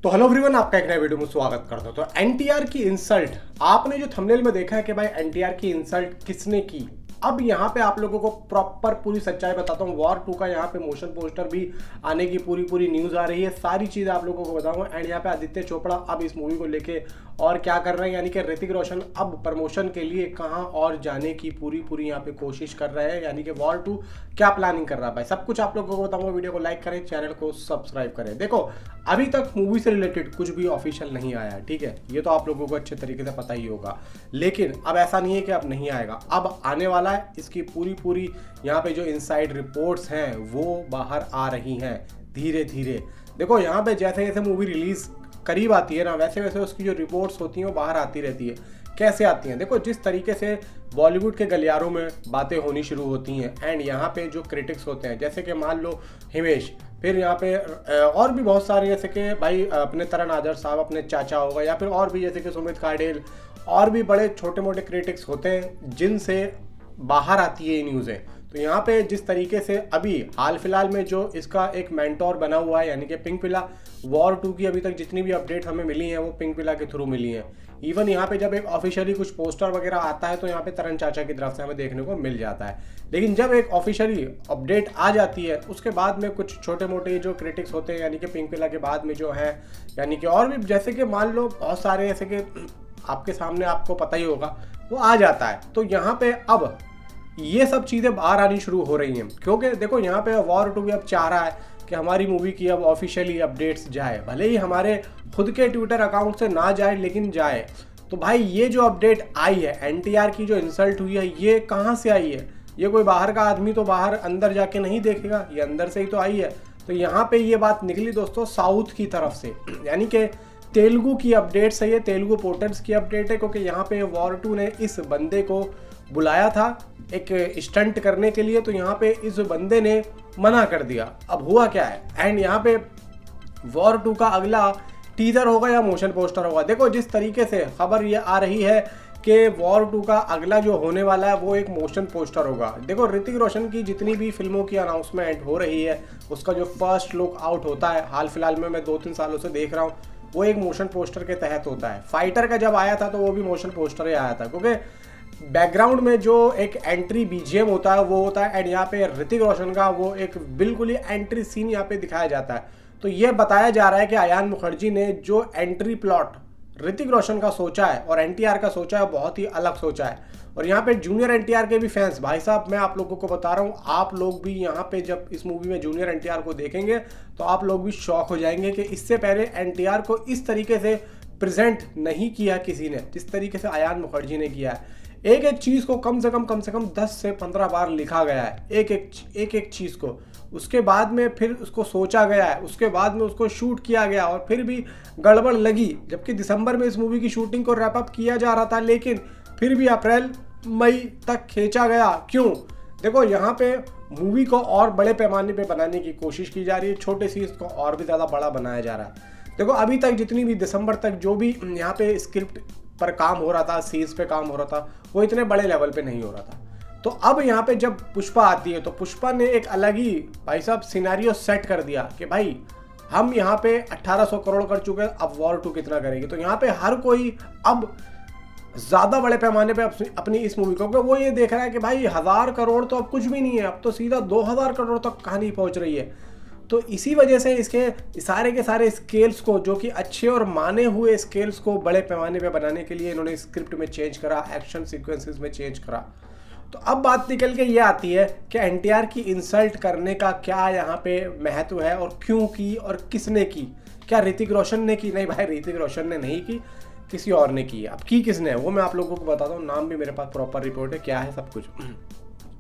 तो hello everyone, आपका एक नया वीडियो में स्वागत करता हूं। तो एनटीआर की इंसल्ट आपने जो थंबनेल में देखा है कि भाई एनटीआर की इंसल्ट किसने की, अब यहाँ पे आप लोगों को प्रॉपर पूरी सच्चाई बताता हूँ। वॉर 2 का यहाँ पे मोशन पोस्टर भी आने की पूरी न्यूज आ रही है, सारी चीजें आप लोगों को बताऊंगा। एंड यहाँ पे आदित्य चोपड़ा अब इस मूवी को लेके और क्या कर रहे हैं, यानी कि ऋतिक रोशन अब प्रमोशन के लिए कहाँ और जाने की पूरी यहाँ पे कोशिश कर रहे हैं, यानी कि वॉर 2 क्या प्लानिंग कर रहा है भाई, सब कुछ आप लोगों को बताऊंगा। वीडियो को लाइक करें, चैनल को सब्सक्राइब करें। देखो अभी तक मूवी से रिलेटेड कुछ भी ऑफिशियल नहीं आया है, ठीक है, ये तो आप लोगों को अच्छे तरीके से पता ही होगा। लेकिन अब ऐसा नहीं है कि अब नहीं आएगा, अब आने वाला है। इसकी पूरी यहाँ पे जो इनसाइड रिपोर्ट्स हैं वो बाहर आ रही हैं धीरे धीरे। देखो यहाँ पे जैसे जैसे मूवी रिलीज करीब आती है ना, वैसे वैसे उसकी जो रिपोर्ट्स होती हैं वो बाहर आती रहती है। कैसे आती हैं, देखो जिस तरीके से बॉलीवुड के गलियारों में बातें होनी शुरू होती हैं एंड यहाँ पे जो क्रिटिक्स होते हैं, जैसे कि मान लो हिमेश, फिर यहाँ पे और भी बहुत सारे, जैसे कि भाई अपने तरन आदर साहब, अपने चाचा होगा, या फिर और भी जैसे कि सुमित खाडेल, और भी बड़े छोटे मोटे क्रिटिक्स होते हैं जिनसे बाहर आती है ये न्यूज़ें। तो यहाँ पे जिस तरीके से अभी हाल फिलहाल में जो इसका एक मेंटोर बना हुआ है, यानी कि पिंक पिला, वॉर 2 की अभी तक जितनी भी अपडेट हमें मिली हैं वो पिंक पिला के थ्रू मिली हैं। इवन यहाँ पे जब एक ऑफिशियली कुछ पोस्टर वगैरह आता है तो यहाँ पे तरन चाचा की तरफ से हमें देखने को मिल जाता है। लेकिन जब एक ऑफिशियली अपडेट आ जाती है उसके बाद में कुछ छोटे मोटे जो क्रिटिक्स होते हैं, यानी कि पिंक पिला के बाद में जो है, यानी कि और भी जैसे कि मान लो बहुत सारे, जैसे कि आपके सामने आपको पता ही होगा, वो आ जाता है। तो यहाँ पे अब ये सब चीज़ें बाहर आनी शुरू हो रही हैं, क्योंकि देखो यहाँ पे वॉर 2 भी अब चाह रहा है कि हमारी मूवी की अब ऑफिशियली अपडेट्स जाए, भले ही हमारे खुद के ट्विटर अकाउंट से ना जाए लेकिन जाए। तो भाई ये जो अपडेट आई है, एनटीआर की जो इंसल्ट हुई है, ये कहाँ से आई है? ये कोई बाहर का आदमी तो बाहर अंदर जाके नहीं देखेगा, ये अंदर से ही तो आई है। तो यहाँ पे ये बात निकली दोस्तों साउथ की तरफ से, यानी कि तेलुगु की अपडेट है, ये तेलुगु पोर्टल्स की अपडेट है, क्योंकि यहाँ पे वॉर 2 ने इस बंदे को बुलाया था एक स्टंट करने के लिए, तो यहाँ पे इस बंदे ने मना कर दिया। अब हुआ क्या है, एंड यहाँ पे वॉर 2 का अगला टीजर होगा या मोशन पोस्टर होगा। देखो जिस तरीके से खबर ये आ रही है कि वॉर 2 का अगला जो होने वाला है वो एक मोशन पोस्टर होगा। देखो ऋतिक रोशन की जितनी भी फिल्मों की अनाउंसमेंट हो रही है, उसका जो फर्स्ट लुक आउट होता है, हाल फिलहाल में मैं 2-3 सालों से देख रहा हूँ, वो एक मोशन पोस्टर के तहत होता है। फाइटर का जब आया था तो वो भी मोशन पोस्टर ही आया था, क्योंकि बैकग्राउंड में जो एक एंट्री बीजीएम होता है वो होता है, एंड यहाँ पे ऋतिक रोशन का वो एक बिल्कुल ही एंट्री सीन यहाँ पे दिखाया जाता है। तो ये बताया जा रहा है कि आयान मुखर्जी ने जो एंट्री प्लॉट ऋतिक रोशन का सोचा है और एनटीआर का सोचा है, बहुत ही अलग सोचा है। और यहाँ पे जूनियर एनटीआर के भी फैंस, भाई साहब मैं आप लोगों को बता रहा हूँ, आप लोग भी यहाँ पे जब इस मूवी में जूनियर एनटीआर को देखेंगे तो आप लोग भी शॉक हो जाएंगे कि इससे पहले एनटीआर को इस तरीके से प्रेजेंट नहीं किया किसी ने, जिस तरीके से आयान मुखर्जी ने किया है। एक एक चीज़ को कम से कम 10 से 15 बार लिखा गया है, एक चीज़ को। उसके बाद में फिर उसको सोचा गया है, उसके बाद में उसको शूट किया गया, और फिर भी गड़बड़ लगी। जबकि दिसंबर में इस मूवी की शूटिंग को रैप अप किया जा रहा था, लेकिन फिर भी अप्रैल मई तक खींचा गया। क्यों? देखो यहाँ पे मूवी को और बड़े पैमाने पे बनाने की कोशिश की जा रही है, छोटे सीन्स को और भी ज़्यादा बड़ा बनाया जा रहा है। देखो अभी तक जितनी भी दिसंबर तक जो भी यहाँ पे स्क्रिप्ट पर काम हो रहा था, सीन्स पे काम हो रहा था, वो इतने बड़े लेवल पे नहीं हो रहा था। तो अब यहाँ पे जब पुष्पा आती है तो पुष्पा ने एक अलग ही भाई साहब सिनेरियो सेट कर दिया कि भाई हम यहाँ पे 1800 करोड़ कर चुके हैं, अब वॉर 2 कितना करेगी। तो यहाँ पे हर कोई अब ज़्यादा बड़े पैमाने पे अपनी इस मूवी को, वो ये देख रहा है कि भाई 1000 करोड़ तो अब कुछ भी नहीं है, अब तो सीधा 2000 करोड़ तक कहानी पहुँच रही है। तो इसी वजह से इसके सारे के सारे स्केल्स को, जो कि अच्छे और माने हुए स्केल्स को बड़े पैमाने पे बनाने के लिए इन्होंने स्क्रिप्ट में चेंज करा, एक्शन सीक्वेंसेस में चेंज करा। तो अब बात निकल के ये आती है कि एनटीआर की इंसल्ट करने का क्या यहाँ पे महत्व है, और क्यों की और किसने की। क्या ऋतिक रोशन ने की? नहीं भाई, ऋतिक रोशन ने नहीं की, किसी और ने की। अब की किसने है वो मैं आप लोगों को बताता हूँ, नाम भी मेरे पास प्रॉपर रिपोर्ट है, क्या है सब कुछ।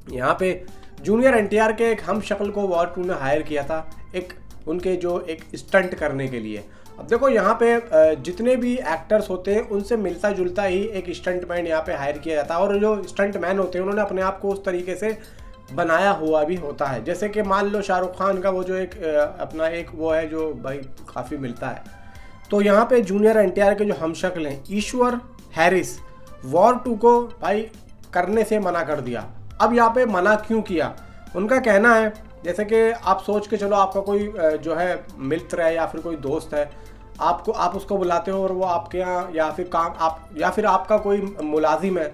यहाँ पे जूनियर एनटीआर के एक हम शक्ल को वॉर 2 ने हायर किया था, एक उनके जो एक स्टंट करने के लिए। अब देखो यहाँ पे जितने भी एक्टर्स होते हैं उनसे मिलता जुलता ही एक स्टंटमैन यहाँ पे हायर किया जाता है, और जो स्टंटमैन होते हैं उन्होंने अपने आप को उस तरीके से बनाया हुआ भी होता है। जैसे कि मान लो शाहरुख खान का वो जो एक अपना एक वो है जो भाई काफ़ी मिलता है। तो यहाँ पे जूनियर एनटीआर के जो हमशक्ल हैं ईश्वर हैरिस, वॉर 2 को भाई करने से मना कर दिया। अब यहाँ पे मना क्यों किया? उनका कहना है, जैसे कि आप सोच के चलो, आपका कोई जो है मित्र है या फिर कोई दोस्त है, आपको आप उसको बुलाते हो और वो आपके यहाँ या फिर काम आप या फिर आपका कोई मुलाजिम है,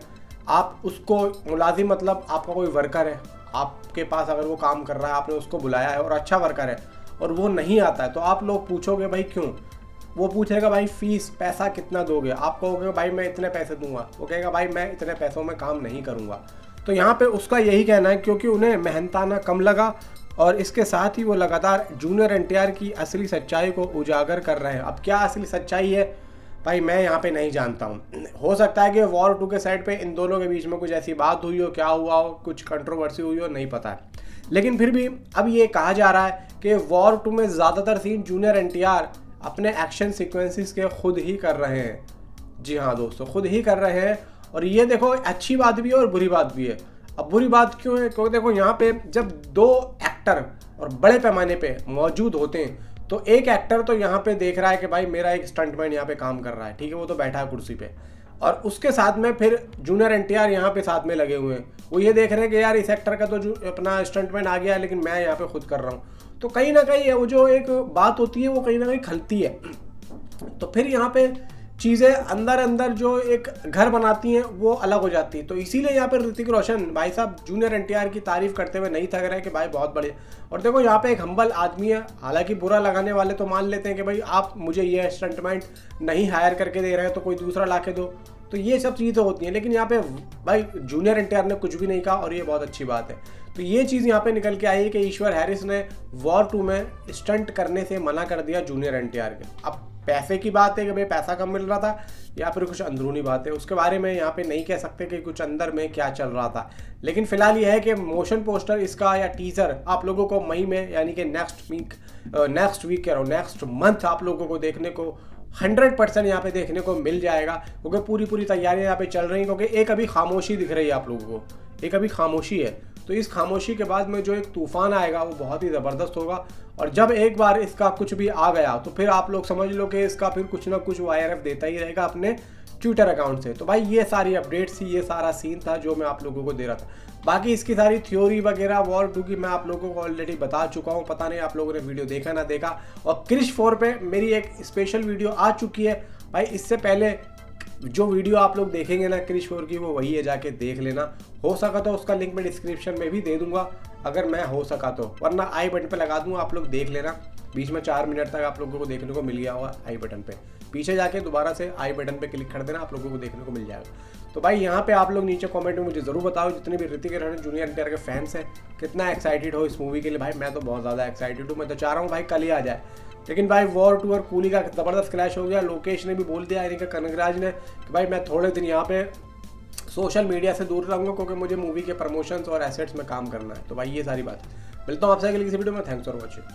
आप उसको मुलाजिम मतलब आपका कोई वर्कर है, आपके पास अगर वो काम कर रहा है, आपने उसको बुलाया है और अच्छा वर्कर है और वो नहीं आता है, तो आप लोग पूछोगे भाई क्यों? वो पूछेगा भाई फीस पैसा कितना दोगे? आप कहोगे भाई मैं इतने पैसे दूंगा, वो कहेगा भाई मैं इतने पैसों में काम नहीं करूँगा। तो यहाँ पे उसका यही कहना है क्योंकि उन्हें मेहनताना कम लगा और इसके साथ ही वो लगातार जूनियर एनटीआर की असली सच्चाई को उजागर कर रहे हैं। अब क्या असली सच्चाई है भाई मैं यहाँ पे नहीं जानता हूँ। हो सकता है कि वॉर 2 के साइड पे इन दोनों के बीच में कुछ ऐसी बात हुई हो, क्या हुआ हो, कुछ कंट्रोवर्सी हुई हो, नहीं पता है। लेकिन फिर भी अब ये कहा जा रहा है कि वॉर 2 में ज़्यादातर सीन जूनियर एनटीआर अपने एक्शन सीक्वेंसेस के खुद ही कर रहे हैं। जी हाँ दोस्तों, खुद ही कर रहे हैं। और ये देखो अच्छी बात भी है और बुरी बात भी है। अब बुरी बात क्यों है? क्योंकि देखो यहाँ पे जब 2 एक्टर और बड़े पैमाने पे मौजूद होते हैं तो एक एक्टर तो यहाँ पे देख रहा है कि भाई मेरा एक स्टंटमैन यहाँ पे काम कर रहा है, ठीक है, वो तो बैठा है कुर्सी पे, और उसके साथ में फिर जूनियर एनटीआर यहाँ पे साथ में लगे हुए हैं। वो ये देख रहे हैं कि यार इस एक्टर का तो जो अपना स्टंटमैन आ गया है लेकिन मैं यहाँ पे खुद कर रहा हूँ। तो कहीं ना कहीं वो जो एक बात होती है वो कहीं ना कहीं खलती है। तो फिर यहाँ पे चीज़ें अंदर अंदर जो एक घर बनाती हैं वो अलग हो जाती है। तो इसीलिए यहाँ पर ऋतिक रोशन भाई साहब जूनियर एनटीआर की तारीफ करते हुए नहीं थक रहे कि भाई बहुत बढ़िया। और देखो यहाँ पे एक हम्बल आदमी है, हालांकि बुरा लगाने वाले तो मान लेते हैं कि भाई आप मुझे ये स्टंटमैन नहीं हायर करके दे रहे हैं तो कोई दूसरा ला के दो, तो ये सब चीज़ें होती हैं। लेकिन यहाँ पे भाई जूनियर एनटीआर ने कुछ भी नहीं कहा और ये बहुत अच्छी बात है। तो ये चीज़ यहाँ पे निकल के आई है कि ईश्वर हैरिस ने वॉर 2 में स्टंट करने से मना कर दिया जूनियर एनटीआर के। अब पैसे की बात है कि भाई पैसा कम मिल रहा था या फिर कुछ अंदरूनी बात है, उसके बारे में यहाँ पे नहीं कह सकते कि कुछ अंदर में क्या चल रहा था। लेकिन फिलहाल ये है कि मोशन पोस्टर इसका या टीजर आप लोगों को मई में यानी कि नेक्स्ट मंथ आप लोगों को देखने को 100% यहाँ पे देखने को मिल जाएगा, क्योंकि पूरी तैयारियां यहाँ पे चल रही हैं। क्योंकि एक अभी खामोशी दिख रही है आप लोगों को, एक अभी खामोशी है। तो इस खामोशी के बाद में जो एक तूफान आएगा वो बहुत ही ज़बरदस्त होगा। और जब एक बार इसका कुछ भी आ गया तो फिर आप लोग समझ लो कि इसका फिर कुछ ना कुछ YRF देता ही रहेगा अपने ट्विटर अकाउंट से। तो भाई ये सारी अपडेट्स थी, ये सारा सीन था जो मैं आप लोगों को दे रहा था। बाकी इसकी सारी थ्योरी वगैरह वॉर 2 की मैं आप लोगों को ऑलरेडी बता चुका हूँ, पता नहीं आप लोगों ने वीडियो देखा ना देखा। और क्रिश 4 पे मेरी एक स्पेशल वीडियो आ चुकी है भाई। इससे पहले जो वीडियो आप लोग देखेंगे ना क्रिश 4 की, वो वही है, जाके देख लेना। हो सका तो उसका लिंक मैं डिस्क्रिप्शन में भी दे दूंगा अगर मैं हो सका तो, वरना आई बटन पे लगा दूंगा, आप लोग देख लेना। बीच में 4 मिनट तक आप लोगों को देखने को मिल गया होगा आई बटन पे, पीछे जाके दोबारा से आई बटन पे क्लिक कर देना, आप लोगों को देखने को मिल जाएगा। तो भाई यहाँ पे आप लोग नीचे कमेंट में मुझे जरूर बताओ, जितने भी ऋतिक रोशन जूनियर एनटीआर के फैंस हैं, कितना एक्साइटेड हो इस मूवी के लिए। भाई मैं तो बहुत ज़्यादा एक्साइटेड हूँ, मैं तो चाह रहा हूँ भाई कल ही आ जाए। लेकिन भाई वॉर 2 और कूली का ज़बरदस्त क्लैश हो गया। लोकेश ने भी बोल दिया यानी कि कनगराज ने कि भाई मैं थोड़े दिन यहाँ पे सोशल मीडिया से दूर रहूँगा क्योंकि मुझे मूवी के प्रमोशंस और एसेट्स में काम करना है। तो भाई ये सारी बात। मिलता हूँ आपसे अगली किसी वीडियो में। Thanks for watching.